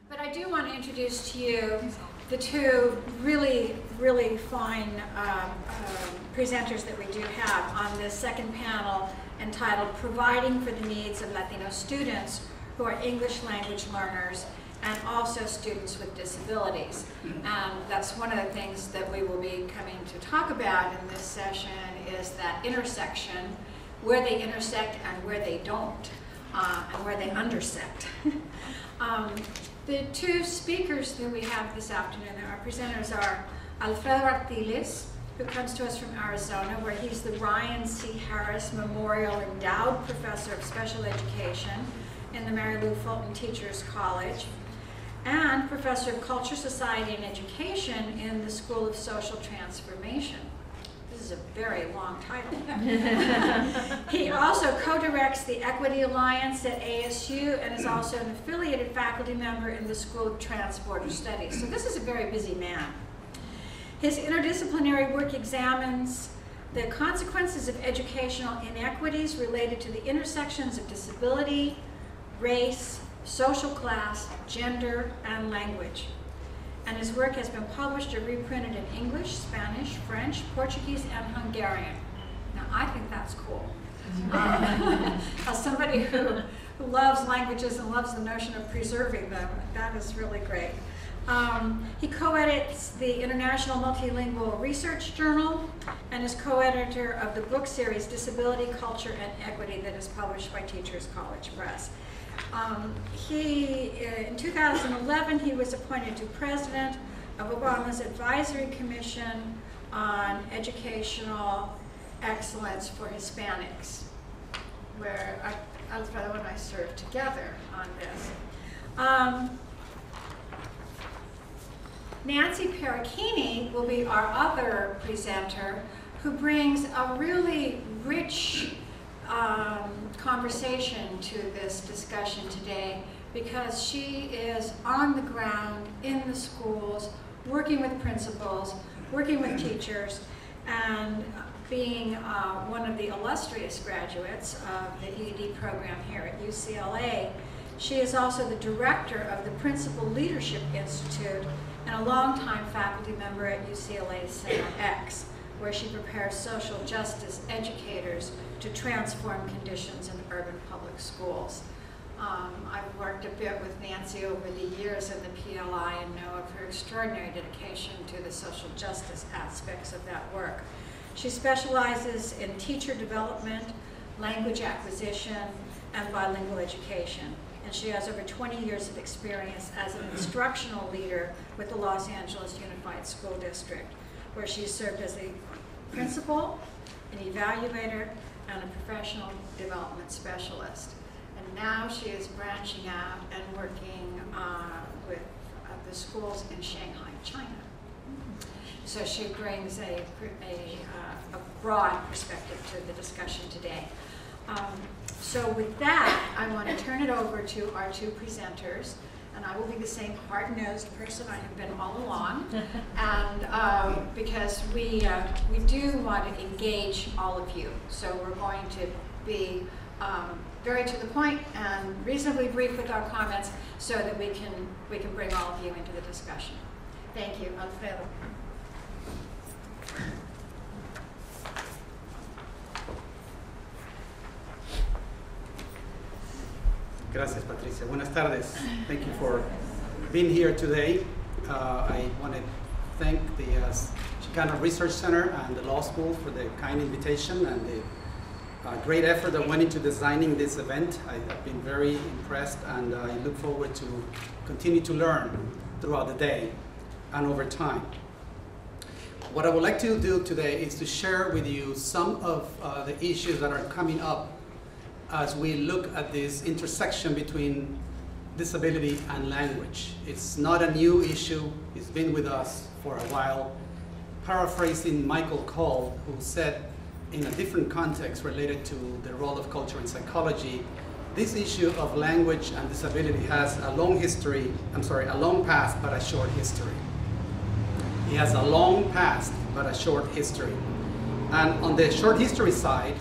But I do want to introduce to you the two really, really fine presenters that we do have on this second panel entitled Providing for the Needs of Latino Students Who Are English Language Learners and also Students with Disabilities. And that's one of the things that we will be coming to talk about in this session is that intersection, where they intersect and where they don't, and where they undersect. The two speakers that we have this afternoon, our presenters are Alfredo Artiles, who comes to us from Arizona, where he's the Ryan C. Harris Memorial Endowed Professor of Special Education in the Mary Lou Fulton Teachers College, and Professor of Culture, Society, and Education in the School of Social Transformation. This is a very long title. He also co-directs the Equity Alliance at ASU and is also an affiliated faculty member in the School of Transborder Studies. So this is a very busy man. His interdisciplinary work examines the consequences of educational inequities related to the intersections of disability, race, social class, gender, and language. And his work has been published or reprinted in English, Spanish, French, Portuguese, and Hungarian. Now, I think that's cool. As somebody who loves languages and loves the notion of preserving them, that is really great. He co-edits the International Multilingual Research Journal and is co-editor of the book series Disability, Culture, and Equity that is published by Teachers College Press. In 2011, he was appointed to president of Obama's Advisory Commission on Educational Excellence for Hispanics, where Alfredo and I served together on this. Nancy Pericchini will be our other presenter, who brings a really rich conversation to this discussion today, because she is on the ground in the schools, working with principals, working with teachers, and being one of the illustrious graduates of the ED program here at UCLA. She is also the director of the Principal Leadership Institute and a longtime faculty member at UCLA Center X, where she prepares social justice educators to transform conditions in urban public schools. I've worked a bit with Nancy over the years in the PLI and know of her extraordinary dedication to the social justice aspects of that work. She specializes in teacher development, language acquisition, and bilingual education. And she has over 20 years of experience as an instructional leader with the Los Angeles Unified School District, where she served as a principal, an evaluator, and a professional development specialist. And now she is branching out and working with the schools in Shanghai, China. So she brings a broad perspective to the discussion today. So with that, I want to turn it over to our two presenters. And I will be the same hard-nosed person I have been all along, and because we do want to engage all of you. So we're going to be very to the point and reasonably brief with our comments so that we can bring all of you into the discussion. Thank you, Alfredo. Gracias, Patricia. Buenas tardes. Thank you for being here today. I want to thank the Chicano Research Center and the Law School for the kind invitation and the great effort that went into designing this event. I've been very impressed, and I look forward to continue to learn throughout the day and over time. What I would like to do today is to share with you some of the issues that are coming up as we look at this intersection between disability and language. It's not a new issue. It's been with us for a while. Paraphrasing Michael Cole, who said in a different context related to the role of culture in psychology, this issue of language and disability has a long history, a long past but a short history. It has a long past but a short history. And on the short history side,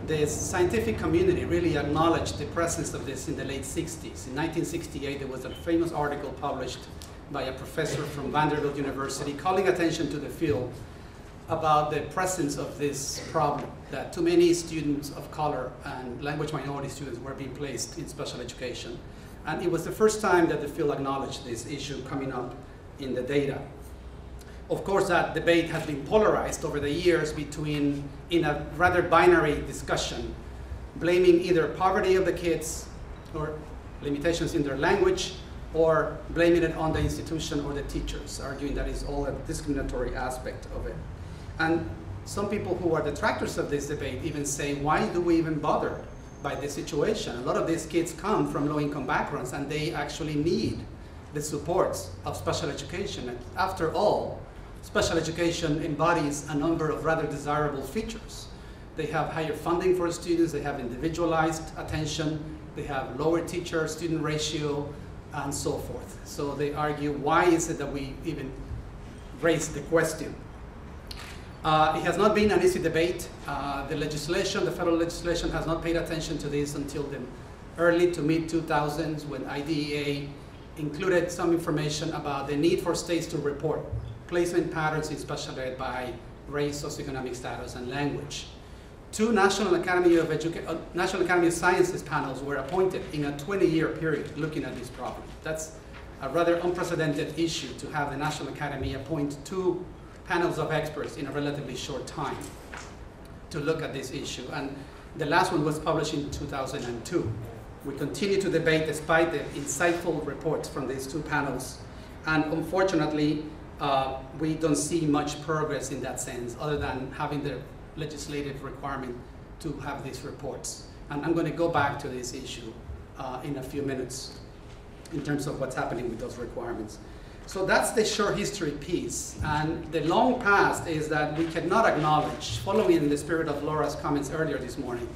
the scientific community really acknowledged the presence of this in the late 60s. In 1968, there was a famous article published by a professor from Vanderbilt University calling attention to the field about the presence of this problem, that too many students of color and language minority students were being placed in special education. And it was the first time that the field acknowledged this issue coming up in the data. Of course, that debate has been polarized over the years between, in a rather binary discussion, blaming either poverty of the kids or limitations in their language, or blaming it on the institution or the teachers, arguing that it's all a discriminatory aspect of it. And some people who are detractors of this debate even say, why do we even bother by this situation? A lot of these kids come from low-income backgrounds, and they actually need the supports of special education. And after all, special education embodies a number of rather desirable features. They have higher funding for students, they have individualized attention, they have lower teacher-student ratio, and so forth. So they argue, why is it that we even raise the question? It has not been an easy debate. The legislation, the federal legislation, has not paid attention to this until the early to mid-2000s, when IDEA included some information about the need for states to report placement patterns in special ed by race, socioeconomic status, and language. Two National Academy of Sciences panels were appointed in a 20-year period looking at this problem. That's a rather unprecedented issue, to have the National Academy appoint two panels of experts in a relatively short time to look at this issue. And the last one was published in 2002. We continue to debate despite the insightful reports from these two panels. And unfortunately, we don't see much progress in that sense, other than having the legislative requirement to have these reports. And I'm going to go back to this issue in a few minutes in terms of what's happening with those requirements. So that's the short history piece. And the long past is that we cannot acknowledge, following in the spirit of Laura's comments earlier this morning,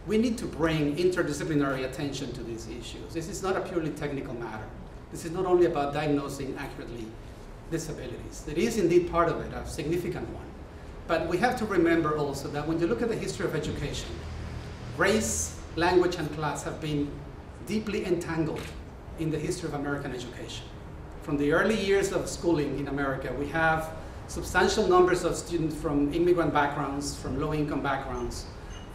we need to bring interdisciplinary attention to these issues. This is not a purely technical matter. This is not only about diagnosing accurately disabilities. It is indeed part of it, a significant one. But we have to remember also that when you look at the history of education, race, language, and class have been deeply entangled in the history of American education. From the early years of schooling in America, we have substantial numbers of students from immigrant backgrounds, from low-income backgrounds,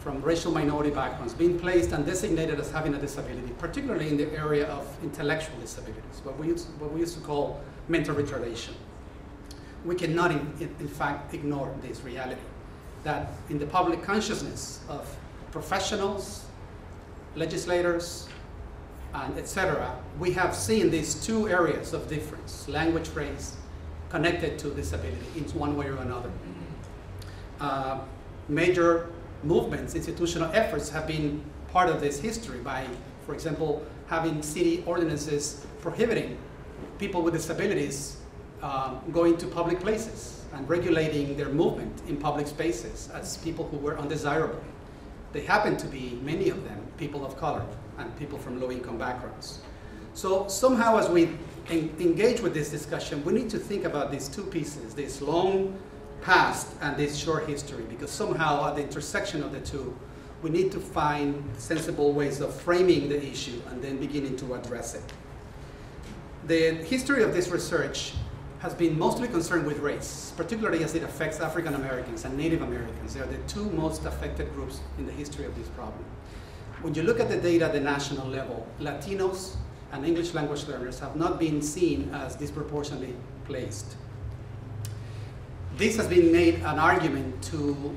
from racial minority backgrounds, being placed and designated as having a disability, particularly in the area of intellectual disabilities, what we used to call mental retardation. We cannot, in fact, ignore this reality, that in the public consciousness of professionals, legislators, and etc., we have seen these two areas of difference, language, race, connected to disability in one way or another. Major movements, institutional efforts have been part of this history by, for example, having city ordinances prohibiting people with disabilities going to public places and regulating their movement in public spaces as people who were undesirable. They happen to be, many of them, people of color and people from low-income backgrounds. So somehow, as we engage with this discussion, we need to think about these two pieces, this long past and this short history, because somehow at the intersection of the two, we need to find sensible ways of framing the issue and then beginning to address it. The history of this research has been mostly concerned with race, particularly as it affects African Americans and Native Americans. They are the two most affected groups in the history of this problem. When you look at the data at the national level, Latinos and English language learners have not been seen as disproportionately placed. This has been made an argument to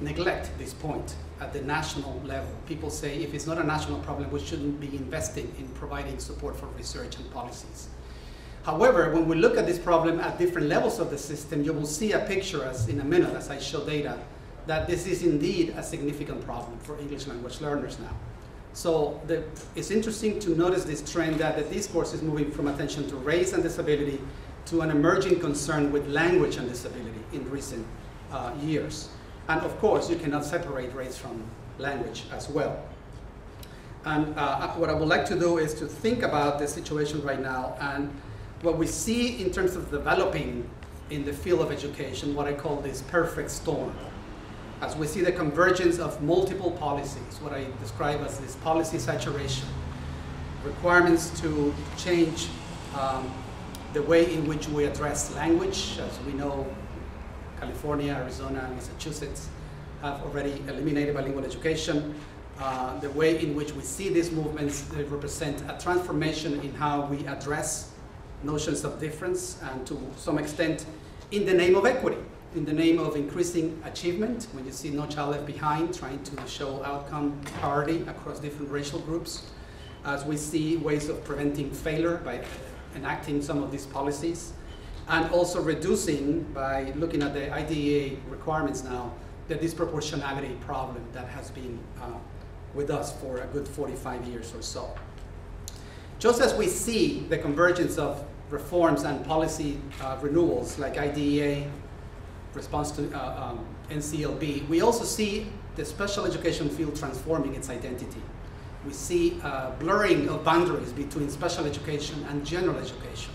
neglect this point at the national level. People say if it's not a national problem, we shouldn't be investing in providing support for research and policies. However, when we look at this problem at different levels of the system, you will see a picture, as in a minute, as I show data, that this is indeed a significant problem for English language learners now. So it's interesting to notice this trend that the discourse is moving from attention to race and disability to an emerging concern with language and disability in recent years. And of course, you cannot separate race from language as well. And what I would like to do is to think about the situation right now and what we see in terms of developing in the field of education, what I call this perfect storm. as we see the convergence of multiple policies, what I describe as this policy saturation, requirements to change the way in which we address language. As we know, California, Arizona, Massachusetts have already eliminated bilingual education. The way in which we see these movements, they represent a transformation in how we address notions of difference, and to some extent in the name of equity, in the name of increasing achievement. When you see No Child Left Behind trying to show outcome parity across different racial groups, as we see ways of preventing failure by enacting some of these policies, and also reducing, by looking at the IDEA requirements now, the disproportionality problem that has been with us for a good 45 years or so. Just as we see the convergence of reforms and policy renewals like IDEA, response to NCLB, we also see the special education field transforming its identity. We see blurring of boundaries between special education and general education,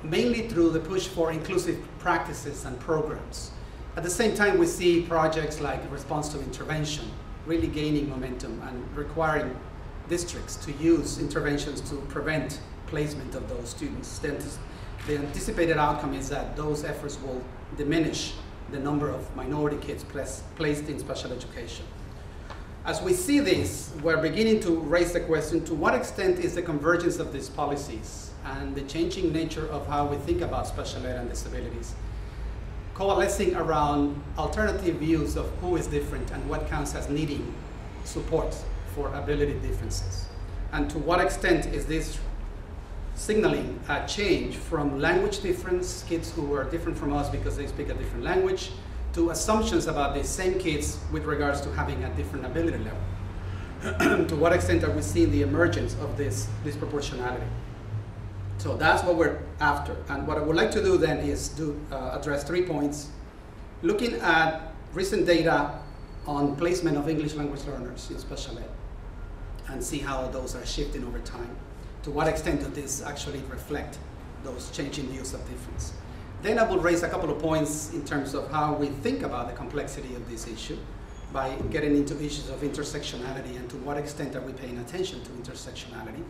mainly through the push for inclusive practices and programs. At the same time, we see projects like response to intervention really gaining momentum and requiring districts to use interventions to prevent placement of those students. The anticipated outcome is that those efforts will diminish the number of minority kids placed in special education. As we see this, we're beginning to raise the question, to what extent is the convergence of these policies and the changing nature of how we think about special ed and disabilities coalescing around alternative views of who is different and what counts as needing support for ability differences? And to what extent is this signaling a change from language difference, kids who are different from us because they speak a different language, to assumptions about the same kids with regards to having a different ability level? To what extent are we seeing the emergence of this disproportionality? So that's what we're after. And what I would like to do then is to address 3 points, looking at recent data on placement of English language learners in special ed, and see how those are shifting over time. To what extent does this actually reflect those changing views of difference? Then I will raise a couple of points in terms of how we think about the complexity of this issue by getting into issues of intersectionality and to what extent are we paying attention to intersectionality.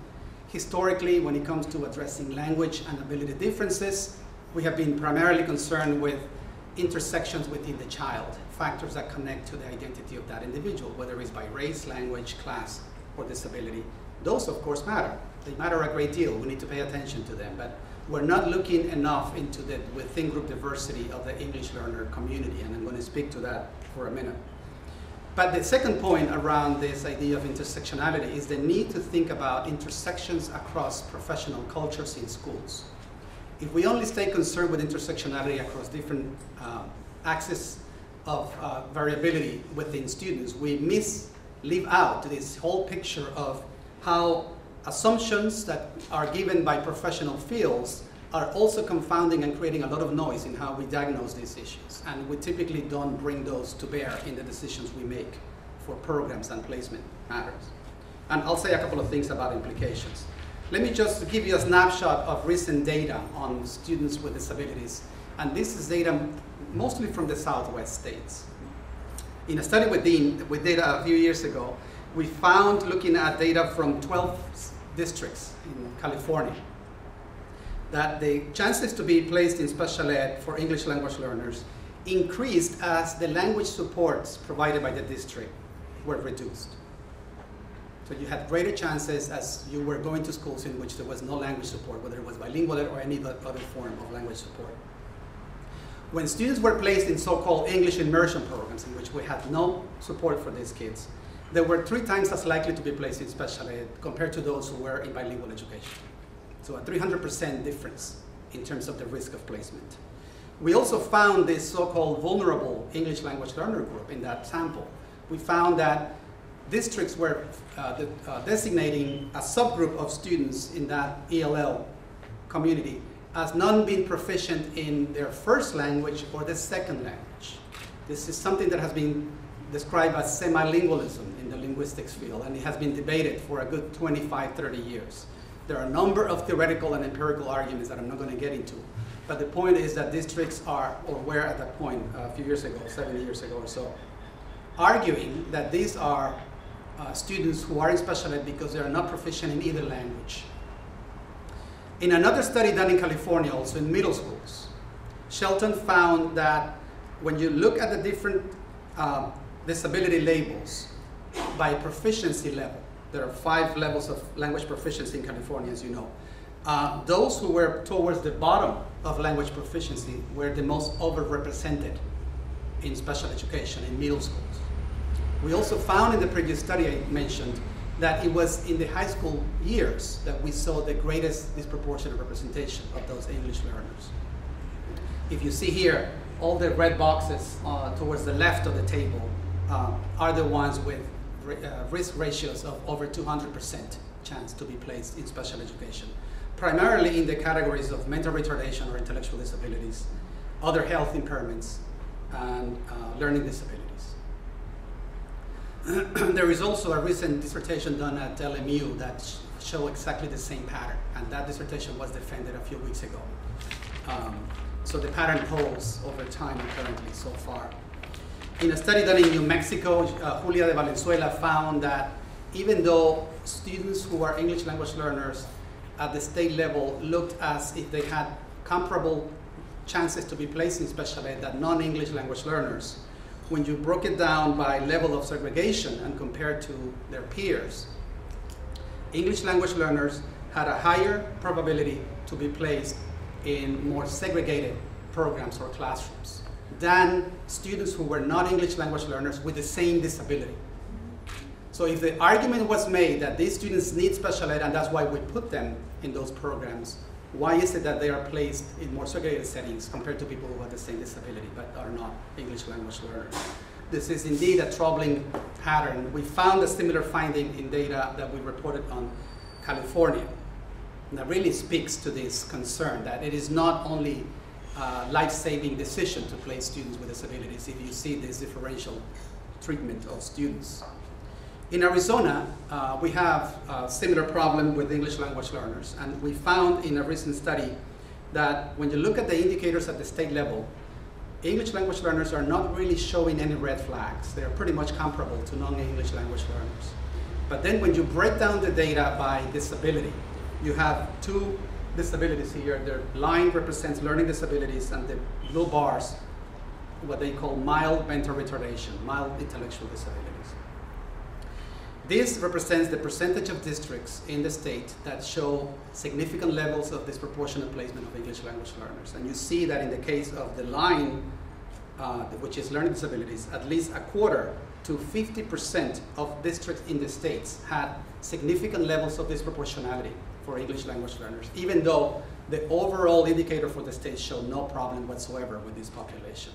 Historically, when it comes to addressing language and ability differences, we have been primarily concerned with intersections within the child, factors that connect to the identity of that individual, whether it's by race, language, class, or disability. Those, of course, matter. They matter a great deal. We need to pay attention to them, but we're not looking enough into the within group diversity of the English learner community, and I'm going to speak to that for a minute. But the second point around this idea of intersectionality is the need to think about intersections across professional cultures in schools. If we only stay concerned with intersectionality across different axes of variability within students, we leave out this whole picture of how assumptions that are given by professional fields are also confounding and creating a lot of noise in how we diagnose these issues. And we typically don't bring those to bear in the decisions we make for programs and placement matters. And I'll say a couple of things about implications. Let me just give you a snapshot of recent data on students with disabilities. And this is data mostly from the Southwest states. In a study with data a few years ago, we found, looking at data from 12 districts in California, that the chances to be placed in special ed for English language learners increased as the language supports provided by the district were reduced. So you had greater chances as you were going to schools in which there was no language support, whether it was bilingual or any other form of language support. When students were placed in so-called English immersion programs, in which we had no support for these kids, they were 3 times as likely to be placed in special ed compared to those who were in bilingual education. So a 300% difference in terms of the risk of placement. We also found this so-called vulnerable English language learner group in that sample. We found that districts were designating a subgroup of students in that ELL community as not being proficient in their first language or the second language. This is something that has been described as semilingualism in the linguistics field, and it has been debated for a good 25, 30 years. There are a number of theoretical and empirical arguments that I'm not going to get into But the point is that districts are, or were at that point a few years ago, 7 years ago or so, arguing that these are students who are in special ed because they are not proficient in either language. In another study done in California, also in middle schools, Shelton found that when you look at the different disability labels by proficiency level, there are 5 levels of language proficiency in California, as you know. Those who were towards the bottom of language proficiency were the most overrepresented in special education, in middle schools. We also found in the previous study I mentioned that it was in the high school years that we saw the greatest disproportionate representation of those English learners. If you see here, all the red boxes towards the left of the table are the ones with risk ratios of over 200% chance to be placed in special education, primarily in the categories of mental retardation or intellectual disabilities, other health impairments, and learning disabilities. There is also a recent dissertation done at LMU that show exactly the same pattern, and that dissertation was defended a few weeks ago. So the pattern holds over time currently so far. In a study done in New Mexico, Julia de Valenzuela found that even though students who are English language learners at the state level looked as if they had comparable chances to be placed in special ed that non-English language learners, when you broke it down by level of segregation and compared to their peers, English language learners had a higher probability to be placed in more segregated programs or classrooms than students who were not English language learners with the same disability. So if the argument was made that these students need special ed and that's why we put them in those programs, why is it that they are placed in more segregated settings compared to people who have the same disability but are not English language learners? This is indeed a troubling pattern. We found a similar finding in data that we reported on California. And that really speaks to this concern that it is not only a life-saving decision to place students with disabilities if you see this differential treatment of students. In Arizona, we have a similar problem with English language learners, and we found in a recent study that when you look at the indicators at the state level, English language learners are not really showing any red flags. They are pretty much comparable to non-English language learners. But then when you break down the data by disability, you have 2 disabilities here. The line represents learning disabilities, and the blue bars, what they call mild mental retardation, mild intellectual disabilities. This represents the percentage of districts in the state that show significant levels of disproportionate placement of English language learners. And you see that in the case of the line, which is learning disabilities, at least a quarter to 50% of districts in the states had significant levels of disproportionality for English language learners, even though the overall indicator for the state showed no problem whatsoever with this population.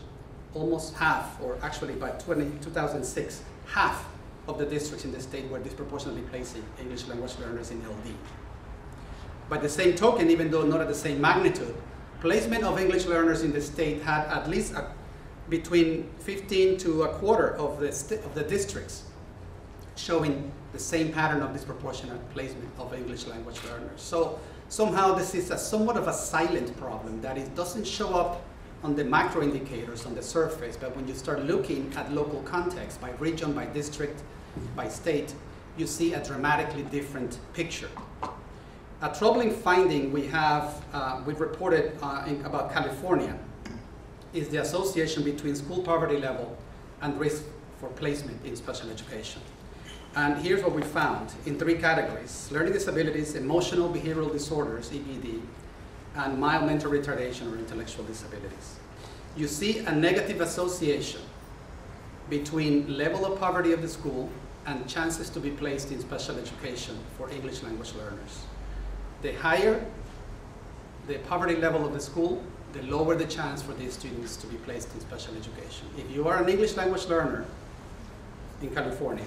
Almost half, or actually by 2006, half of the districts in the state were disproportionately placing English language learners in LD. By the same token, even though not at the same magnitude, placement of English learners in the state had at least between 15 to a quarter of the districts showing the same pattern of disproportionate placement of English language learners. So somehow this is somewhat of a silent problem that it doesn't show up on the macro indicators on the surface, but when you start looking at local context, by region, by district, by state, you see a dramatically different picture. A troubling finding we have, we've reported about California, is the association between school poverty level and risk for placement in special education. And here's what we found in 3 categories: learning disabilities, emotional behavioral disorders, EBD, and mild mental retardation or intellectual disabilities. You see a negative association between level of poverty of the school and chances to be placed in special education for English language learners. The higher the poverty level of the school, the lower the chance for these students to be placed in special education. If you are an English language learner in California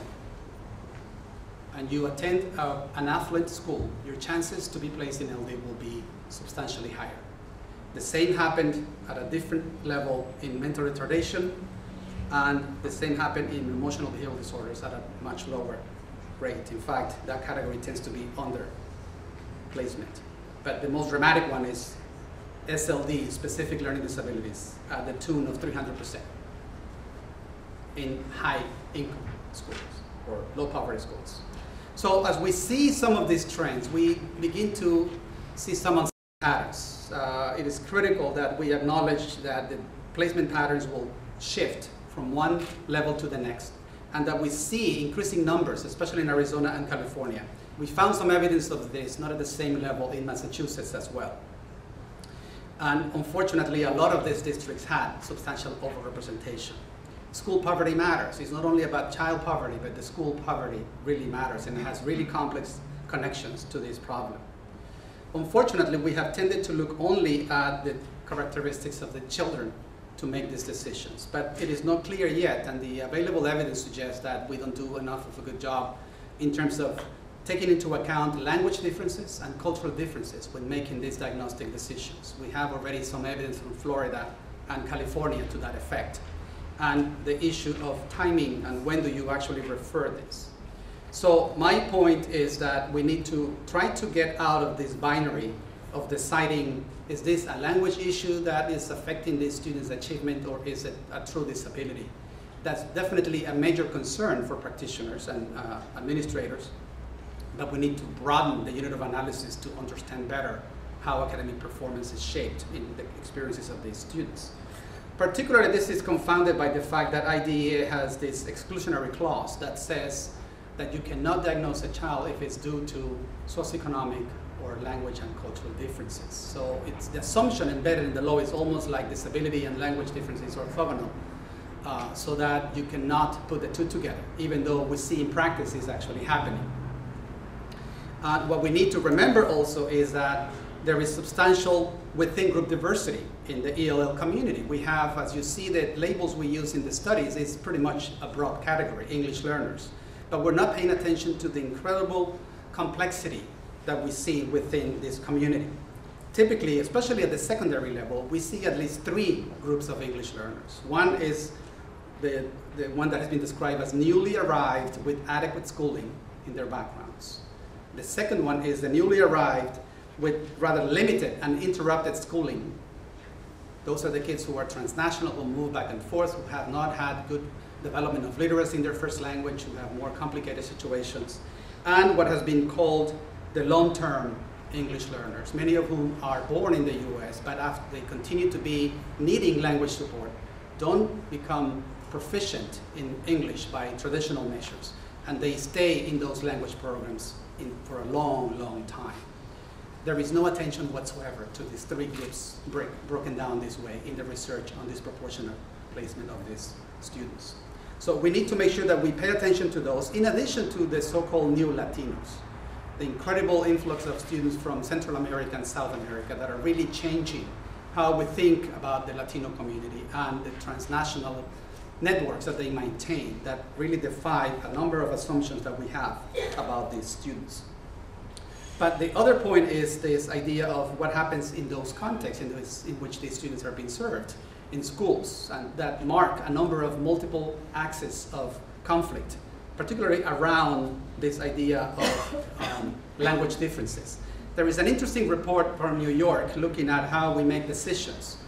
and you attend an affluent school, your chances to be placed in LD will be substantially higher. The same happened at a different level in mental retardation, and the same happened in emotional behavioral disorders at a much lower rate. In fact, that category tends to be under placement. But the most dramatic one is SLD, specific learning disabilities, at the tune of 300% in high income schools or low poverty schools. So as we see some of these trends, we begin to see some patterns. It is critical that we acknowledge that the placement patterns will shift from one level to the next, and that we see increasing numbers, especially in Arizona and California. We found some evidence of this, not at the same level in Massachusetts as well. And unfortunately, a lot of these districts had substantial overrepresentation. School poverty matters. It's not only about child poverty, but the school poverty really matters, and it has really complex connections to this problem. Unfortunately, we have tended to look only at the characteristics of the children to make these decisions, but it is not clear yet, and the available evidence suggests that we don't do enough of a good job in terms of taking into account language differences and cultural differences when making these diagnostic decisions. We have already some evidence from Florida and California to that effect, and the issue of timing and when do you actually refer this. So my point is that we need to try to get out of this binary of deciding, is this a language issue that is affecting these students' achievement, or is it a true disability? That's definitely a major concern for practitioners and administrators, but we need to broaden the unit of analysis to understand better how academic performance is shaped in the experiences of these students. Particularly, this is confounded by the fact that IDEA has this exclusionary clause that says that you cannot diagnose a child if it's due to socioeconomic or language and cultural differences. So it's the assumption embedded in the law is almost like disability and language differences are orthogonal, so that you cannot put the two together, even though we see in practice is actually happening. What we need to remember also is that there is substantial within group diversity in the ELL community. We have, as you see, the labels we use in the studies is pretty much a broad category, English learners. But we're not paying attention to the incredible complexity that we see within this community. Typically, especially at the secondary level, we see at least 3 groups of English learners. One is the one that has been described as newly arrived with adequate schooling in their backgrounds. The second one is the newly arrived with rather limited and interrupted schooling. Those are the kids who are transnational, who move back and forth, who have not had good development of literacy in their first language, who have more complicated situations, and what has been called the long-term English learners, many of whom are born in the US, but after they continue to be needing language support, don't become proficient in English by traditional measures, and they stay in those language programs for a long, long time. There is no attention whatsoever to these 3 groups broken down this way in the research on disproportionate placement of these students. So we need to make sure that we pay attention to those, in addition to the so-called new Latinos, the incredible influx of students from Central America and South America that are really changing how we think about the Latino community and the transnational networks that they maintain that really defy a number of assumptions that we have about these students. But the other point is this idea of what happens in those contexts in which these students are being served in schools, and that mark a number of multiple axes of conflict, particularly around this idea of language differences. There is an interesting report from New York looking at how we make decisions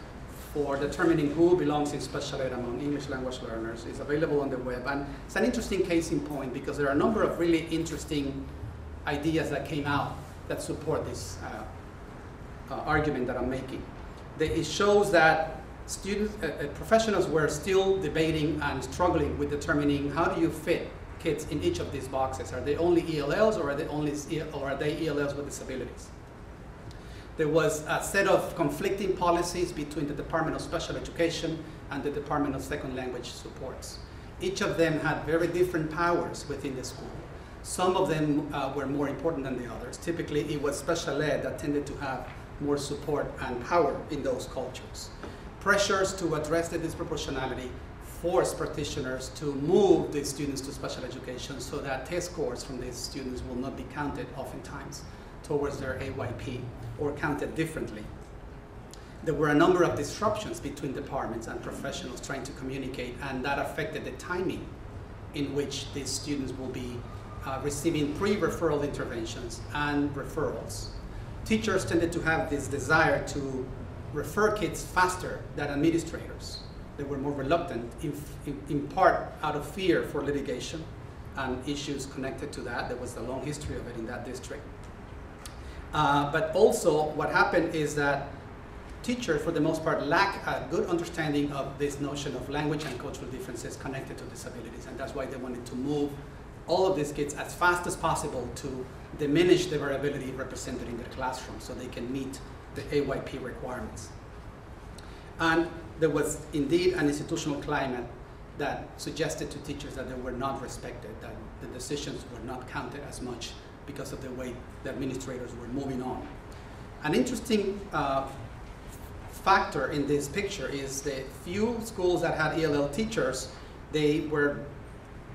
for determining who belongs in special ed among English language learners. It's available on the web, and it's an interesting case in point because there are a number of really interesting ideas that came out that support this argument that I'm making. It shows that students, professionals were still debating and struggling with determining how do you fit kids in each of these boxes. Are they only ELLs, or are they ELLs with disabilities? There was a set of conflicting policies between the Department of Special Education and the Department of Second Language Supports. Each of them had very different powers within the school. Some of them were more important than the others. Typically, it was special ed that tended to have more support and power in those cultures. Pressures to address the disproportionality forced practitioners to move these students to special education so that test scores from these students will not be counted oftentimes towards their AYP or counted differently. There were a number of disruptions between departments and professionals trying to communicate, and that affected the timing in which these students will be receiving pre-referral interventions and referrals. Teachers tended to have this desire to refer kids faster than administrators. They were more reluctant, in part out of fear for litigation and issues connected to that. There was a long history of it in that district. But also what happened is that teachers, for the most part, lack a good understanding of this notion of language and cultural differences connected to disabilities. And that's why they wanted to move all of these kids as fast as possible to diminish the variability represented in their classroom so they can meet the AYP requirements. And there was indeed an institutional climate that suggested to teachers that they were not respected, that the decisions were not counted as much because of the way the administrators were moving on. An interesting factor in this picture is the few schools that had ELL teachers, they were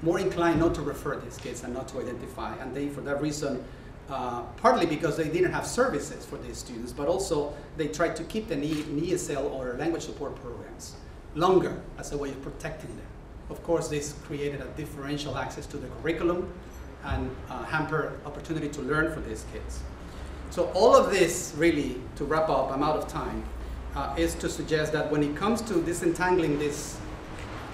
more inclined not to refer these kids and not to identify. And they, for that reason, partly because they didn't have services for these students, but also they tried to keep the ESL or language support programs longer as a way of protecting them. Of course, this created a differential access to the curriculum and hampered opportunity to learn for these kids. So all of this, really, to wrap up, I'm out of time, is to suggest that when it comes to disentangling this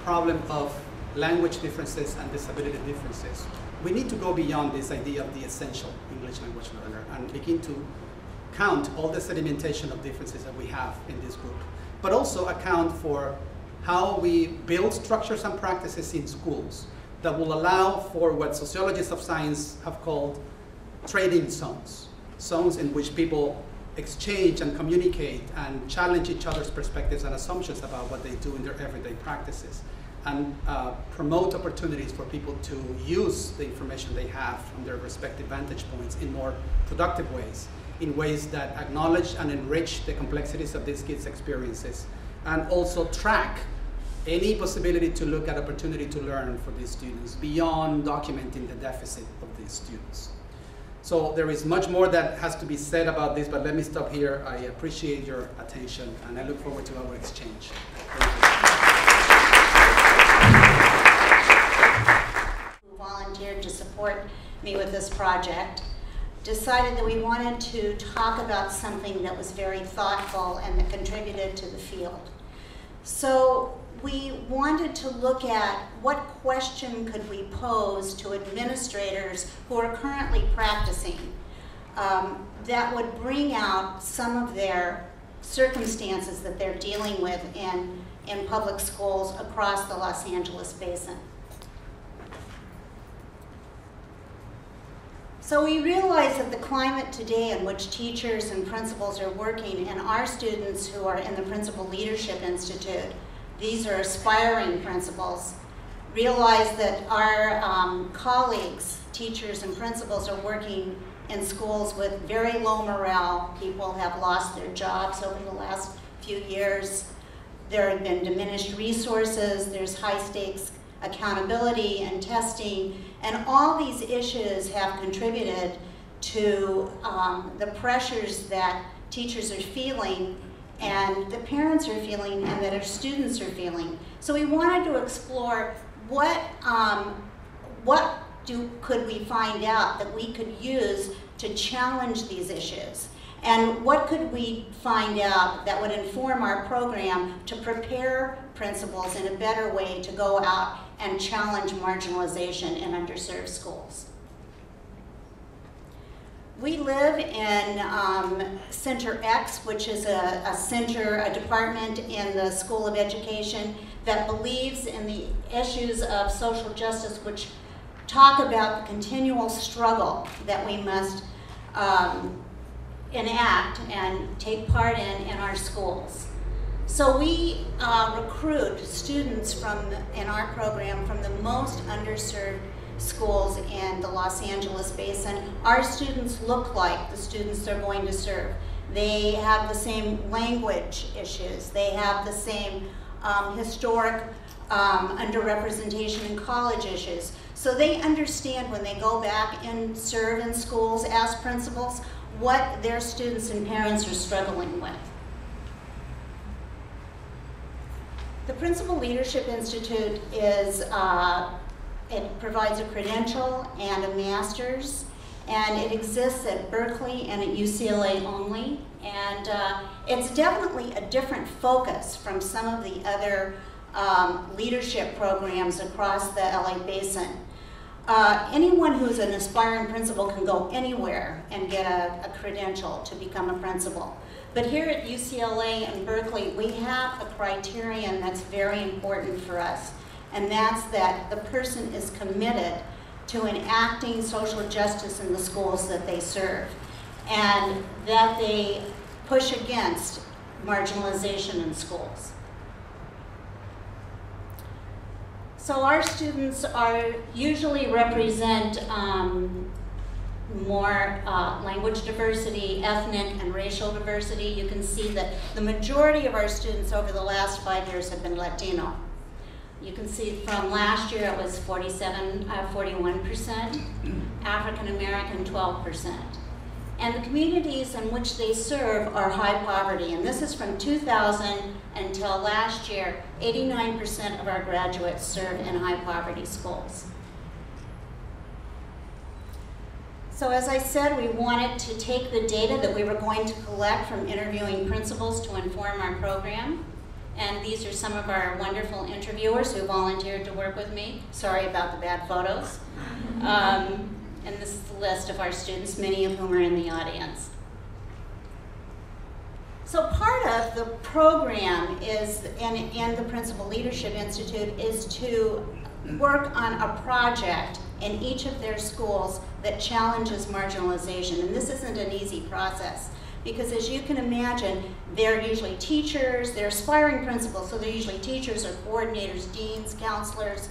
problem of language differences and disability differences, we need to go beyond this idea of the essential English language learner and begin to count all the sedimentation of differences that we have in this group, but also account for how we build structures and practices in schools that will allow for what sociologists of science have called trading zones, zones in which people exchange and communicate and challenge each other's perspectives and assumptions about what they do in their everyday practices, and promote opportunities for people to use the information they have from their respective vantage points in more productive ways, in ways that acknowledge and enrich the complexities of these kids' experiences, and also track any possibility to look at opportunity to learn for these students beyond documenting the deficit of these students. So there is much more that has to be said about this, but let me stop here. I appreciate your attention, and I look forward to our exchange. Thank you. Who volunteered to support me with this project, decided that we wanted to talk about something that was very thoughtful and that contributed to the field. So we wanted to look at what question could we pose to administrators who are currently practicing that would bring out some of their circumstances that they're dealing with in public schools across the Los Angeles basin. So we realize that the climate today in which teachers and principals are working, and our students who are in the Principal Leadership Institute, these are aspiring principals, realize that our colleagues, teachers and principals, are working in schools with very low morale. People have lost their jobs over the last few years. There have been diminished resources. There's high stakes accountability and testing, and all these issues have contributed to the pressures that teachers are feeling and the parents are feeling and that our students are feeling. So we wanted to explore what could we find out that we could use to challenge these issues, and what could we find out that would inform our program to prepare principals in a better way to go out and challenge marginalization in underserved schools. We live in Center X, which is a department in the School of Education that believes in the issues of social justice, which talk about the continual struggle that we must enact and take part in our schools. So we recruit students in our program from the most underserved schools in the Los Angeles basin. Our students look like the students they're going to serve. They have the same language issues. They have the same historic underrepresentation in college issues. So they understand when they go back and serve in schools as principals what their students and parents are struggling with. The Principal Leadership Institute is, it provides a credential and a master's, And it exists at Berkeley and at UCLA only. And it's definitely a different focus from some of the other leadership programs across the LA Basin. Anyone who's an aspiring principal can go anywhere and get a credential to become a principal. But here at UCLA and Berkeley, we have a criterion that's very important for us, and that's that the person is committed to enacting social justice in the schools that they serve, and that they push against marginalization in schools. So our students usually represent more language diversity, ethnic and racial diversity. You can see that the majority of our students over the last 5 years have been Latino. You can see from last year it was 41%, African American 12%. And the communities in which they serve are high poverty, and this is from 2000 until last year. 89% of our graduates serve in high poverty schools. So as I said, we wanted to take the data that we were going to collect from interviewing principals to inform our program. And these are some of our wonderful interviewers who volunteered to work with me. Sorry about the bad photos. And this is the list of our students, many of whom are in the audience. So part of the program is, and the Principal Leadership Institute, is to work on a project in each of their schools that challenges marginalization. And this isn't an easy process, because as you can imagine, they're usually teachers, they're aspiring principals, so they're usually teachers or coordinators, deans, counselors,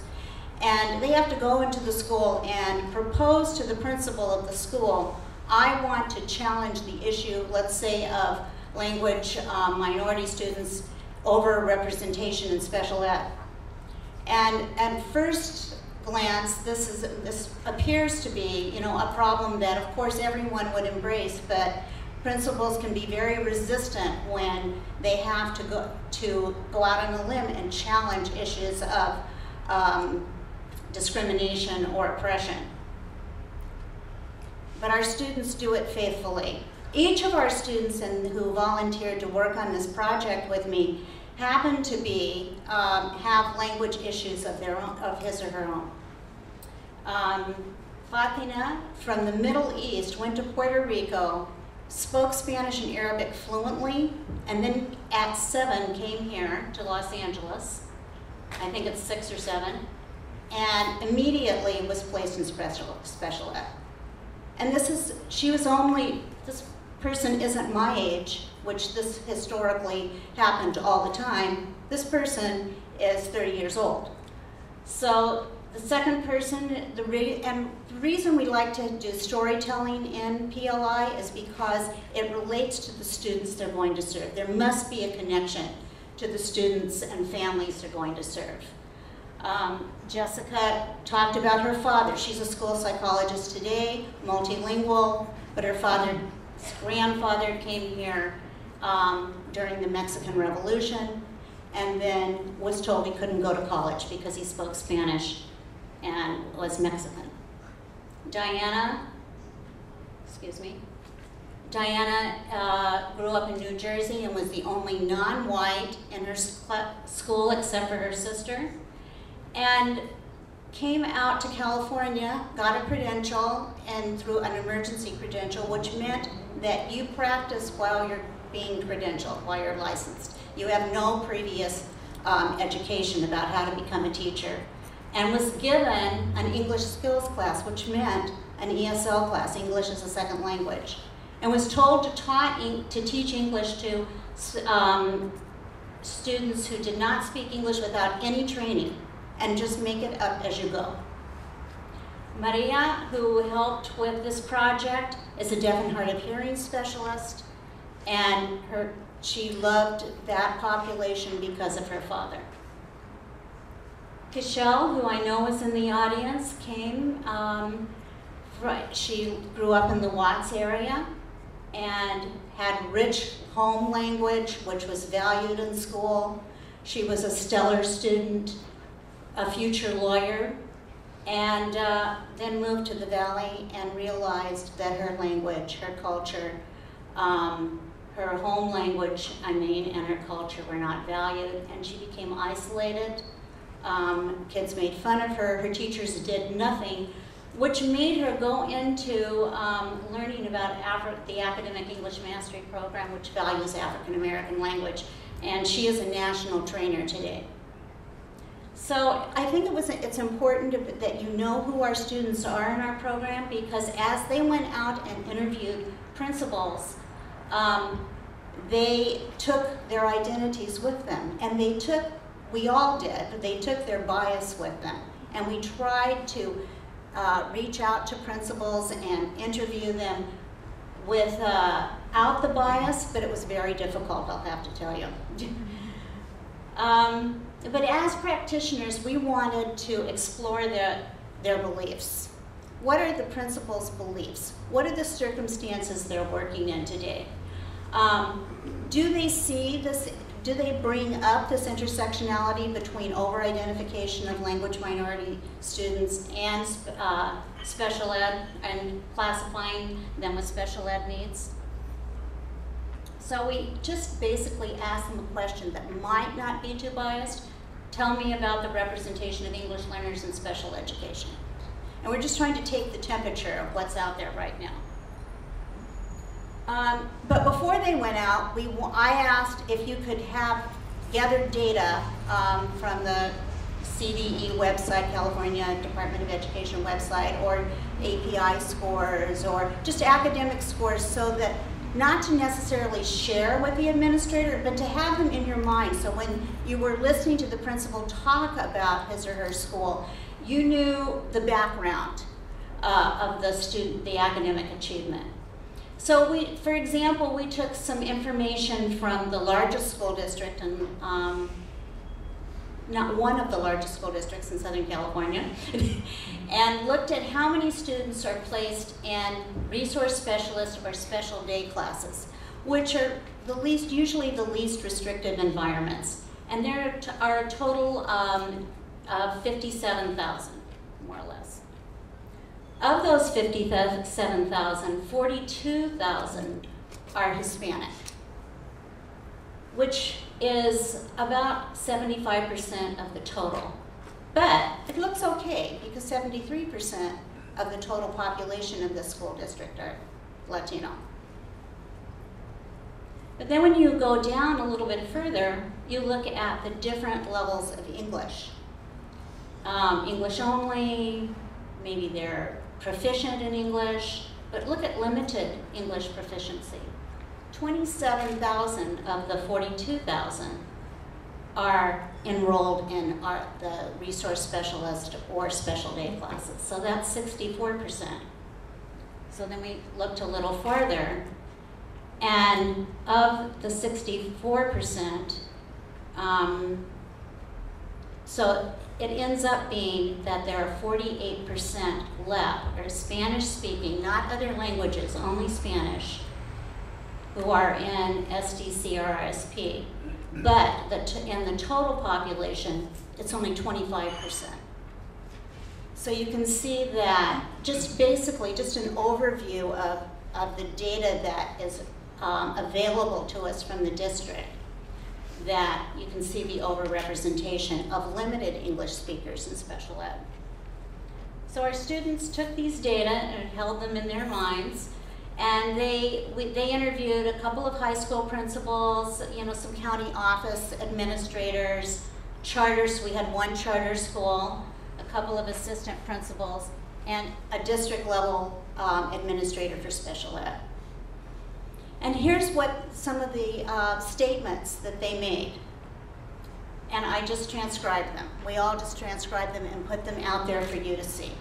and they have to go into the school and propose to the principal of the school, I want to challenge the issue, let's say, of language minority students over representation in special ed. And at first glance, this appears to be, a problem that, of course, everyone would embrace, but principals can be very resistant when they have to go out on a limb and challenge issues of discrimination or oppression. But our students do it faithfully. Each of our students who volunteered to work on this project with me happen to have language issues of their own, of his or her own. Fatina from the Middle East went to Puerto Rico, spoke Spanish and Arabic fluently, and then at 7 came here to Los Angeles. I think it's 6 or 7, and immediately was placed in special ed. And this person isn't my age, which this historically happened all the time. This person is 30 years old. So the second person, and the reason we like to do storytelling in PLI is because it relates to the students they're going to serve. There must be a connection to the students and families they're going to serve. Jessica talked about her father. She's a school psychologist today, multilingual, but her grandfather came here during the Mexican Revolution, and then was told he couldn't go to college because he spoke Spanish and was Mexican. Diana grew up in New Jersey and was the only non-white in her school except for her sister, and came out to California, got a credential, and through an emergency credential, which meant that you practice while you're being credentialed, while you're licensed. You have no previous education about how to become a teacher, and was given an English skills class, which meant an ESL class, English as a second language, and was told to teach English to students who did not speak English without any training, and just make it up as you go. Maria, who helped with this project, is a deaf and hard of hearing specialist, and she loved that population because of her father. Kishel, who I know is in the audience, came, she grew up in the Watts area and had rich home language, which was valued in school. She was a stellar student, a future lawyer, and then moved to the Valley and realized that her language, her culture, her home language, and her culture were not valued, and she became isolated. Kids made fun of her. Her teachers did nothing, which made her go into learning about the Academic English Mastery Program, which values African American language, and she is a national trainer today. So I think it's important that you know who our students are in our program, because as they went out and interviewed principals, they took their identities with them, and we all did, but they took their bias with them. And we tried to reach out to principals and interview them without the bias, but it was very difficult, I'll have to tell you. But as practitioners, we wanted to explore their beliefs. What are the principals' beliefs? What are the circumstances they're working in today? Do they see this? Do they bring up this intersectionality between over-identification of language minority students and special ed, and classifying them with special ed needs? So we just basically asked them a question that might not be too biased. Tell me about the representation of English learners in special education. And we're just trying to take the temperature of what's out there right now. But before they went out, I asked if you could have gathered data from the CDE website, California Department of Education website, or API scores, or just academic scores, so that not to necessarily share with the administrator, but to have them in your mind. So when you were listening to the principal talk about his or her school, you knew the background of the student, the academic achievement. So for example, we took some information from the largest school district, and not one of the largest school districts in Southern California, and looked at how many students are placed in resource specialist or special day classes, which are usually the least restrictive environments. And there are a total of 57,000, more or less. Of those 57,000, 42,000 are Hispanic, which is about 75% of the total. But it looks okay, because 73% of the total population of this school district are Latino. But then when you go down a little bit further, you look at the different levels of English. English only, maybe they're proficient in English, but look at limited English proficiency. 27,000 of the 42,000 are enrolled in the resource specialist or special day classes. So that's 64%. So then we looked a little farther, and of the 64%, so it ends up being that there are 48% left, or Spanish speaking, not other languages, only Spanish, who are in SDCRSP. But in the total population, it's only 25%. So you can see that just basically just an overview of the data that is available to us from the district, that you can see the overrepresentation of limited English speakers in special ed. So our students took these data and held them in their minds, and they interviewed a couple of high school principals, some county office administrators, charters. We had one charter school, a couple of assistant principals, and a district level administrator for special ed. And here's what some of the statements that they made. And I just transcribed them. We all just transcribed them and put them out there for you to see.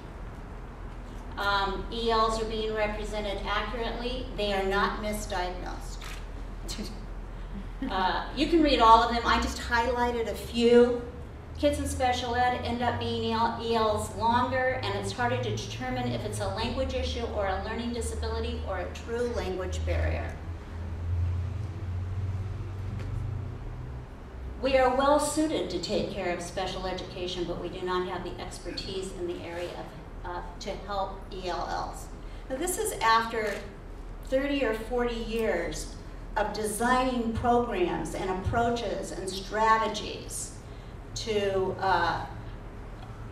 ELs are being represented accurately. They are not misdiagnosed. You can read all of them. I just highlighted a few. Kids in special ed end up being ELs longer, and it's harder to determine if it's a language issue or a learning disability or a true language barrier. We are well suited to take care of special education, but we do not have the expertise in the area to help ELLs. Now this is after 30 or 40 years of designing programs and approaches and strategies to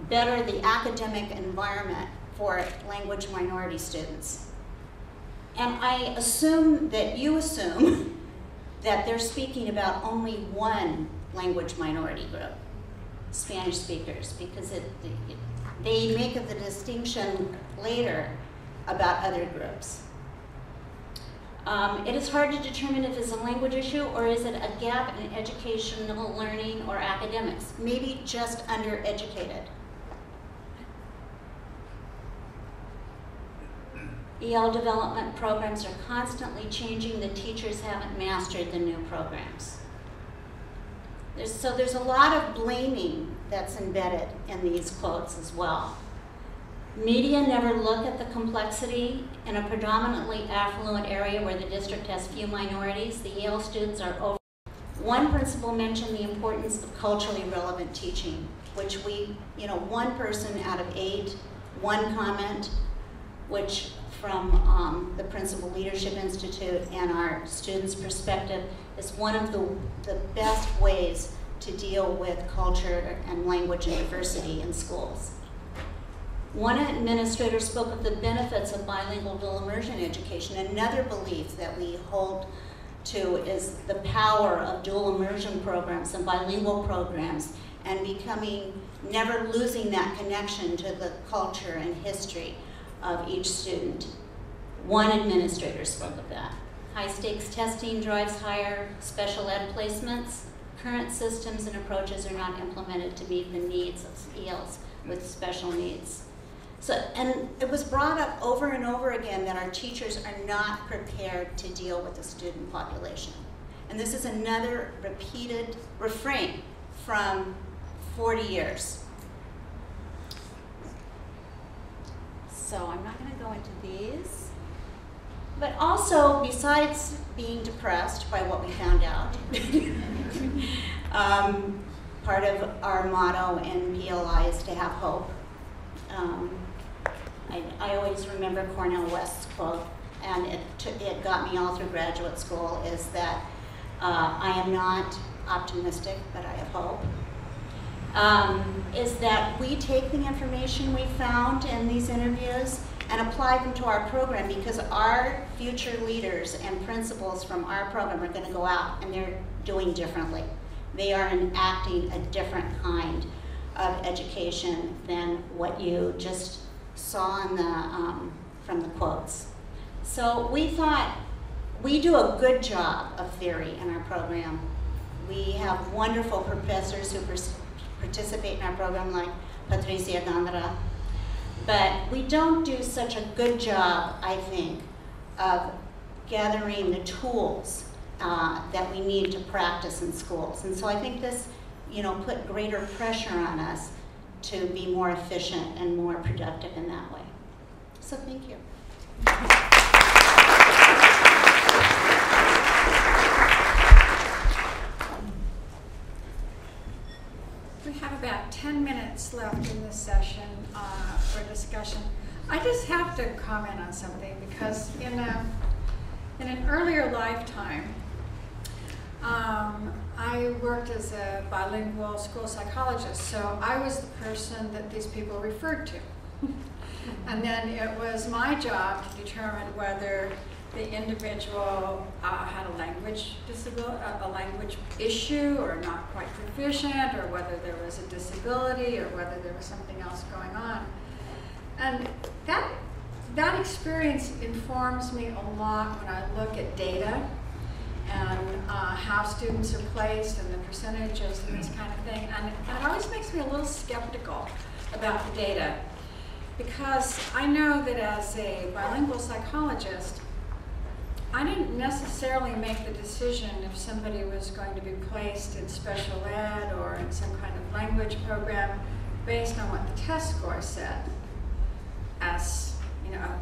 better the academic environment for language minority students. And I assume that you assume that they're speaking about only one language minority group, Spanish speakers, because they make the distinction later about other groups. It is hard to determine if it's a language issue or is it a gap in educational learning or academics, maybe just undereducated. EL development programs are constantly changing. The teachers haven't mastered the new programs. So there's a lot of blaming that's embedded in these quotes as well. Media never look at the complexity in a predominantly affluent area where the district has few minorities. The EL students are over. One principal mentioned the importance of culturally relevant teaching, which we, one person out of 8, one comment, which from the Principal Leadership Institute and our students' perspective is one of the best ways to deal with culture and language and diversity in schools. One administrator spoke of the benefits of bilingual dual immersion education. Another belief that we hold to is the power of dual immersion programs and bilingual programs and never losing that connection to the culture and history of each student. One administrator spoke of that. High stakes testing drives higher special ed placements. Current systems and approaches are not implemented to meet the needs of ELs with special needs. And it was brought up over and over again that our teachers are not prepared to deal with the student population. And this is another repeated refrain from 40 years. So I'm not going to go into these. But also, besides being depressed by what we found out, part of our motto in PLI is to have hope. I always remember Cornel West's quote, and it got me all through graduate school, is that I am not optimistic, but I have hope. Is that we take the information we found in these interviews and apply them to our program, because our future leaders and principals from our program are going to go out and they're doing differently. They are enacting a different kind of education than what you just saw in from the quotes. So we thought we do a good job of theory in our program. We have wonderful professors who participate in our program, like Patricia Gandra, but we don't do such a good job, I think, of gathering the tools that we need to practice in schools. And so I think this, put greater pressure on us to be more efficient and more productive in that way. So thank you. We have about 10 minutes left in this session for discussion. I just have to comment on something, because in an earlier lifetime, I worked as a bilingual school psychologist, so I was the person that these people referred to. And then it was my job to determine whether the individual had a language disability, a language issue, or not quite proficient, or whether there was a disability, or whether there was something else going on. And that experience informs me a lot when I look at data and how students are placed and the percentages and this kind of thing. And it always makes me a little skeptical about the data, because I know that as a bilingual psychologist, I didn't necessarily make the decision if somebody was going to be placed in special ed or in some kind of language program based on what the test score said. As,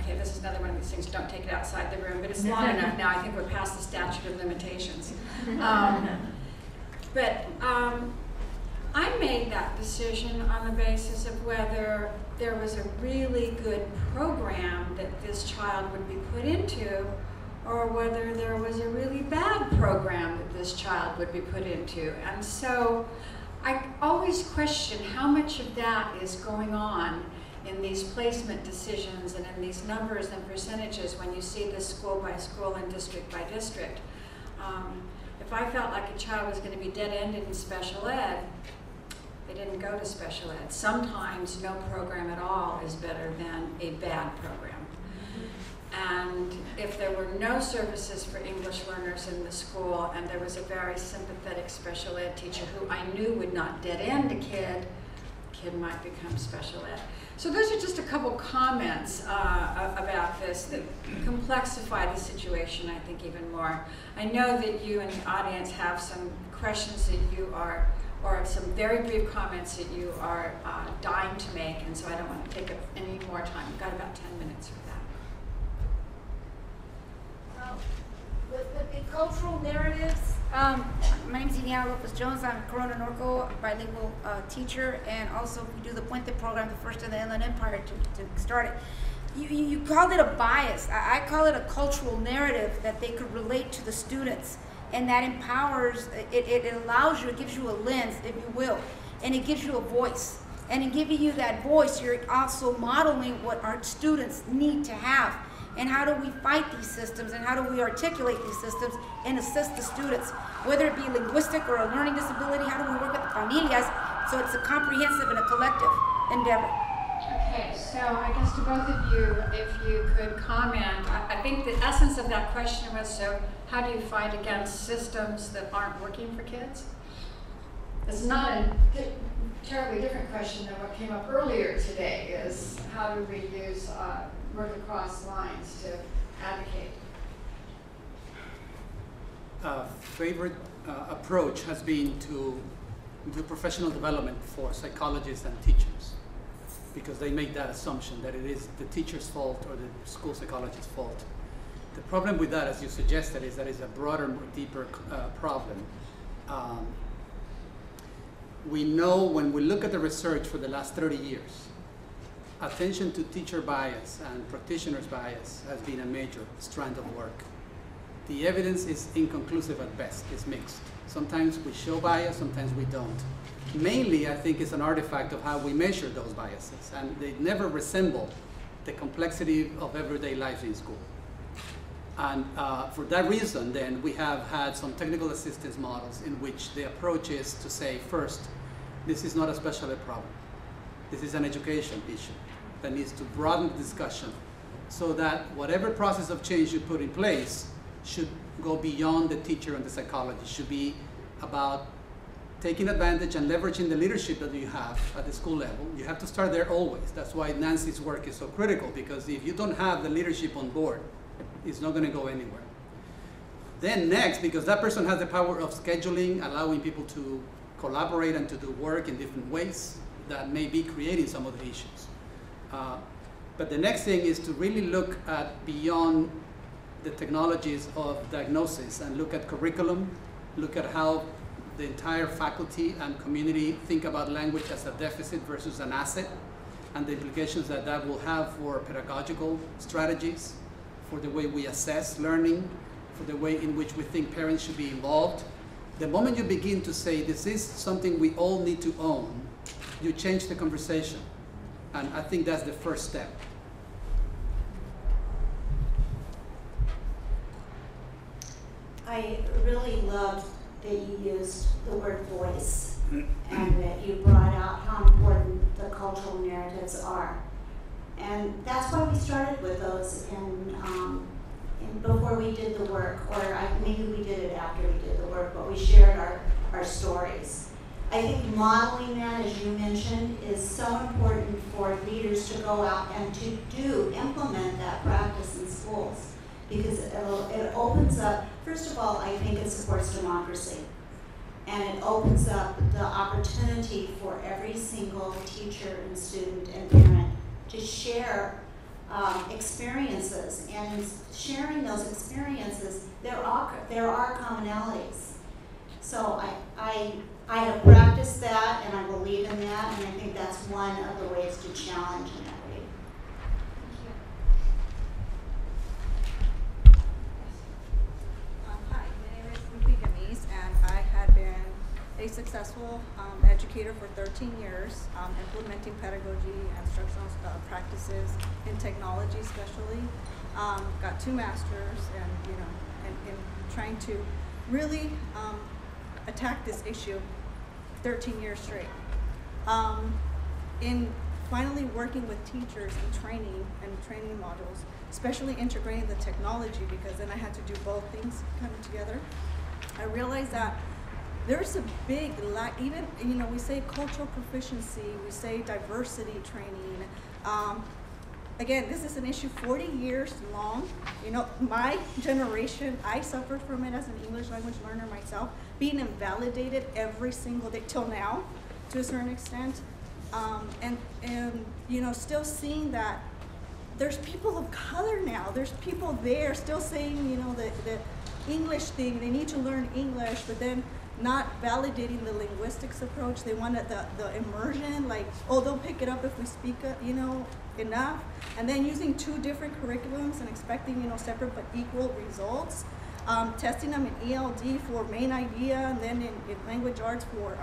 okay, this is another one of these things, don't take it outside the room, but it's long enough now. I think we're past the statute of limitations. But I made that decision on the basis of whether there was a really good program that this child would be put into, or whether there was a really bad program that this child would be put into. And so I always question how much of that is going on in these placement decisions and in these numbers and percentages when you see this school by school and district by district. If I felt like a child was going to be dead-ended in special ed, they didn't go to special ed. Sometimes no program at all is better than a bad program. And if there were no services for English learners in the school and there was a very sympathetic special ed teacher who I knew would not dead end a kid, the kid might become special ed. So those are just a couple comments about this that complexify the situation, I think, even more. I know that you in the audience have some questions that you are, or some very brief comments that you are dying to make, and so I don't want to take up any more time. We've got about 10 minutes for that. With the cultural narratives, my name is Iniana Lopez-Jones. I'm a Corona Norco bilingual teacher, and also we do the Puente program, the first in the Inland Empire, to start it. You called it a bias. I call it a cultural narrative that they could relate to the students, and that empowers, it allows you, it gives you a lens, if you will, and it gives you a voice. And in giving you that voice, you're also modeling what our students need to have. And how do we fight these systems, and how do we articulate these systems and assist the students, whether it be linguistic or a learning disability? How do we work with the familias so it's a comprehensive and a collective endeavor? Okay, so I guess to both of you, if you could comment, I think the essence of that question was, so how do you fight against systems that aren't working for kids? It's not a terribly different question than what came up earlier today, is how do we use work across lines to advocate? Favorite approach has been to do professional development for psychologists and teachers, because they make that assumption that it is the teacher's fault or the school psychologist's fault. The problem with that, as you suggested, is that it's a broader, more deeper problem. We know when we look at the research for the last 30 years, attention to teacher bias and practitioner's bias has been a major strand of work. The evidence is inconclusive at best, it's mixed. Sometimes we show bias, sometimes we don't. Mainly, I think it's an artifact of how we measure those biases, and they never resemble the complexity of everyday life in school. And for that reason, then, we have had some technical assistance models in which the approach is to say, first, this is not a special ed problem. This is an education issue that needs to broaden the discussion so that whatever process of change you put in place should go beyond the teacher and the psychologist. Should be about taking advantage and leveraging the leadership that you have at the school level. You have to start there always. That's why Nancy's work is so critical, because if you don't have the leadership on board, it's not going to go anywhere. Then next, because that person has the power of scheduling, allowing people to collaborate and to do work in different ways, that may be creating some of the issues. But the next thing is to really look at beyond the technologies of diagnosis and look at curriculum, look at how the entire faculty and community think about language as a deficit versus an asset, and the implications that that will have for pedagogical strategies, for the way we assess learning, for the way in which we think parents should be involved. The moment you begin to say this is something we all need to own, you change the conversation. And I think that's the first step. I really loved that you used the word voice and that you brought out how important the cultural narratives are. And that's why we started with those before we did the work, or maybe we did it after we did the work, but we shared our stories. I think modeling that, as you mentioned, is so important for leaders to go out and to implement that practice in schools, because it opens up, first of all, I think it supports democracy. And it opens up the opportunity for every single teacher and student and parent to share experiences. And in sharing those experiences, there are commonalities. So I have practiced that, and I believe in that, and I think that's one of the ways to challenge inequity. Hi, my name is Ruby Gamis, and I had been a successful educator for 13 years, implementing pedagogy and instructional practices in technology especially. Got 2 masters, and and trying to really attack this issue 13 years straight. In finally working with teachers and training modules, especially integrating the technology, because then I had to do both things coming together. I realized that there's a big lack, even, we say cultural proficiency, we say diversity training. Again, this is an issue 40 years long. My generation, I suffered from it as an English language learner myself, being invalidated every single day till now, to a certain extent. And still seeing that there's people of color now. There's people there still saying, the English thing, they need to learn English, but then not validating the linguistics approach. They want the immersion, like, oh, they'll pick it up if we speak, enough. And then using 2 different curriculums and expecting, separate but equal results. Testing them in ELD for main idea, and then in language arts for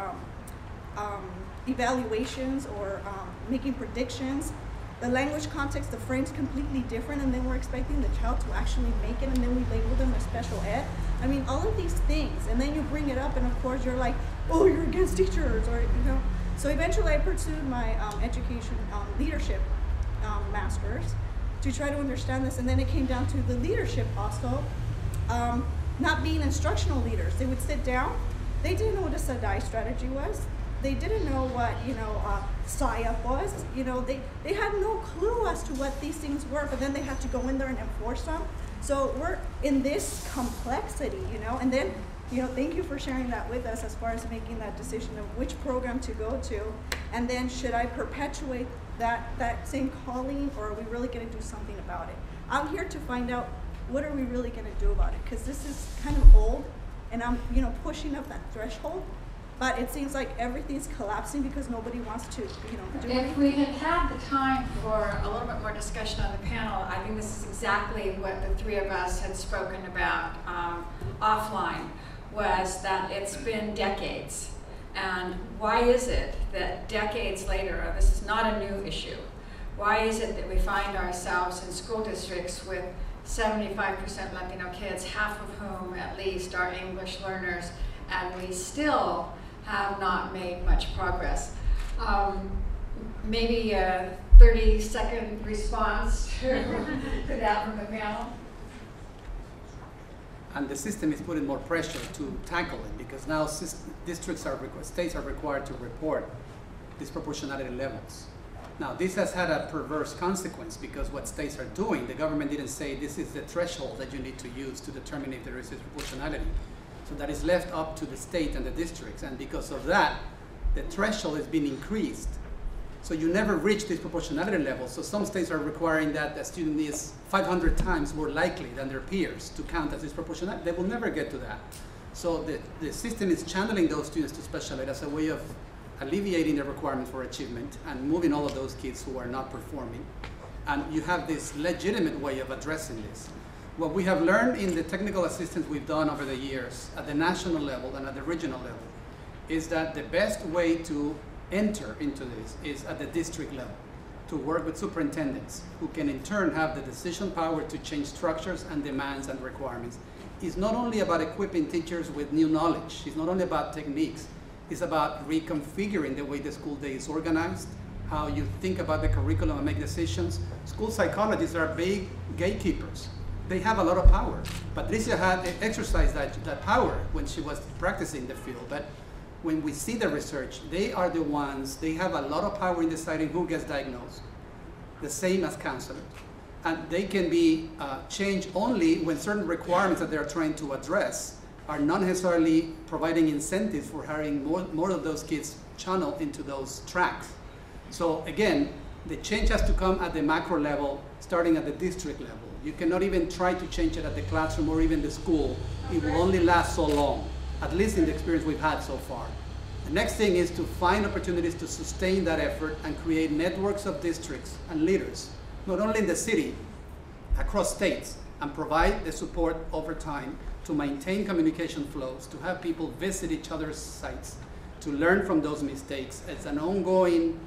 evaluations or making predictions. The language context, the frame's completely different, and then we're expecting the child to actually make it, and then we label them as special ed. I mean, all of these things, and then you bring it up, and of course you're like, oh, you're against teachers, or So eventually I pursued my education leadership masters to try to understand this, and then it came down to the leadership also, not being instructional leaders. They would sit down, they didn't know what a SADAI strategy was. They didn't know what, SIAP was. They had no clue as to what these things were, but then they had to go in there and enforce them. So we're in this complexity, and then, thank you for sharing that with us as far as making that decision of which program to go to, and then should I perpetuate that same calling, or are we really gonna do something about it? I'm here to find out, what are we really gonna do about it? Because this is kind of old, and I'm, pushing up that threshold. But it seems like everything's collapsing because nobody wants to, do it. If we had had the time for a little bit more discussion on the panel, I think this is exactly what the 3 of us had spoken about offline, was that it's been decades. And why is it that decades later, this is not a new issue, why is it that we find ourselves in school districts with 75% Latino kids, half of whom at least are English learners, and we still have not made much progress? Maybe a 30-second response to that from the panel. And the system is putting more pressure to tackle it, because now states are required to report disproportionality levels. Now, this has had a perverse consequence, because what states are doing, the government didn't say this is the threshold that you need to use to determine if there is disproportionality. So that is left up to the state and the districts, and because of that, the threshold has been increased. So you never reach this proportionality level. So some states are requiring that a student is 500 times more likely than their peers to count as disproportionate. They will never get to that. So the system is channeling those students to special ed as a way of alleviating the requirement for achievement and moving all of those kids who are not performing. And you have this legitimate way of addressing this. What we have learned in the technical assistance we've done over the years at the national level and at the regional level is that the best way to enter into this is at the district level, to work with superintendents who can in turn have the decision power to change structures and demands and requirements. It's not only about equipping teachers with new knowledge, it's not only about techniques, it's about reconfiguring the way the school day is organized, how you think about the curriculum and make decisions. School psychologists are big gatekeepers. They have a lot of power. Patricia had exercised that power when she was practicing the field, but when we see the research, they are the ones, they have a lot of power in deciding who gets diagnosed, the same as counselors. And they can be changed only when certain requirements that they're trying to address are not necessarily providing incentives for having more of those kids channeled into those tracks. So again, the change has to come at the macro level, starting at the district level. You cannot even try to change it at the classroom or even the school. It will only last so long. at least in the experience we've had so far. The next thing is to find opportunities to sustain that effort and create networks of districts and leaders, not only in the city, across states, and provide the support over time to maintain communication flows, to have people visit each other's sites, to learn from those mistakes. It's an ongoing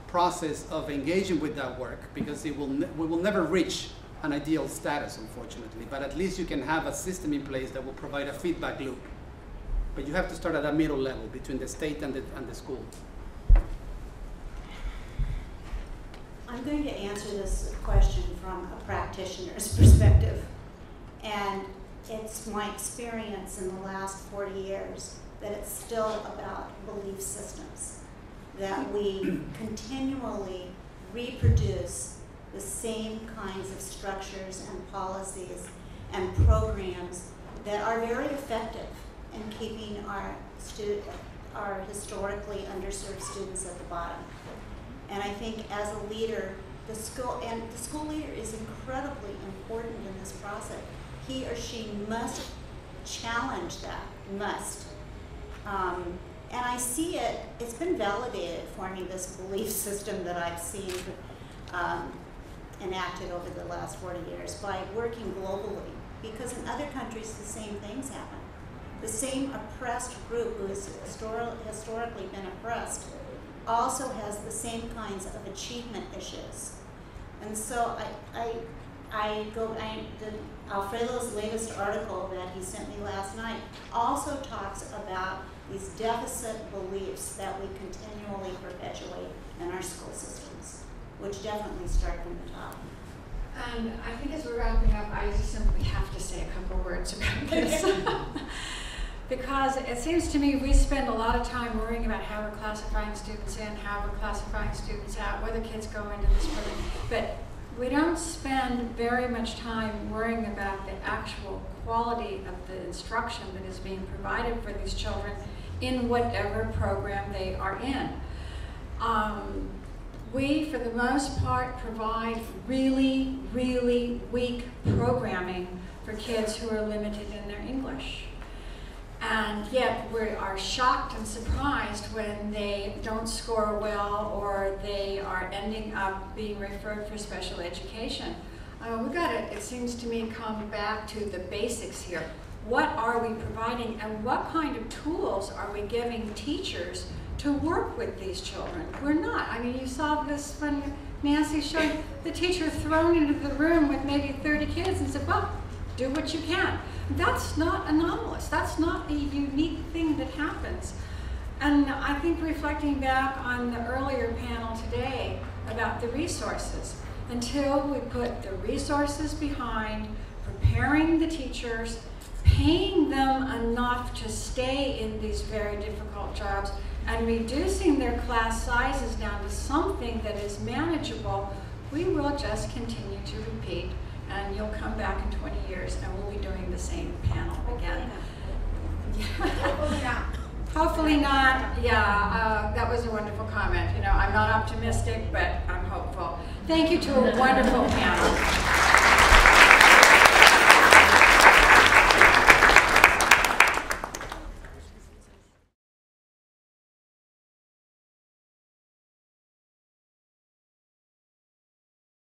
process of engaging with that work, because we will never reach an ideal status, unfortunately, but at least you can have a system in place that will provide a feedback loop. But you have to start at that middle level between the state and the school. I'm going to answer this question from a practitioner's perspective. And it's my experience in the last 40 years that it's still about belief systems, that we continually reproduce the same kinds of structures and policies and programs that are very effective in keeping our historically underserved students at the bottom. And I think as a leader, the school leader is incredibly important in this process. He or she must challenge that, must. And I see it, it's been validated for me, this belief system that I've seen enacted over the last 40 years by working globally. Because in other countries, the same things happen. The same oppressed group who has historically been oppressed also has the same kinds of achievement issues. And so Alfredo's latest article that he sent me last night also talks about these deficit beliefs that we continually perpetuate in our school systems, which definitely start from the top. And I think as we're wrapping up, I just simply have to say a couple words about this. Because it seems to me we spend a lot of time worrying about how we're classifying students in, how we're classifying students out, whether kids go into this program. But we don't spend very much time worrying about the actual quality of the instruction that is being provided for these children in whatever program they are in. We, for the most part, provide really, really weak programming for kids who are limited in their English. And yet we are shocked and surprised when they don't score well or they are ending up being referred for special education. We've got to, it seems to me, come back to the basics here. What are we providing and what kind of tools are we giving teachers to work with these children? We're not. I mean, you saw this when Nancy showed the teacher thrown into the room with maybe 30 kids and said, well, do what you can. That's not anomalous. That's not a unique thing that happens. And I think reflecting back on the earlier panel today about the resources, until we put the resources behind preparing the teachers, paying them enough to stay in these very difficult jobs, and reducing their class sizes down to something that is manageable, we will just continue to repeat. And you'll come back in 20 years and we'll be doing the same panel again. Hopefully not. Hopefully not. Yeah, that was a wonderful comment. You know, I'm not optimistic, but I'm hopeful. Thank you to a wonderful panel.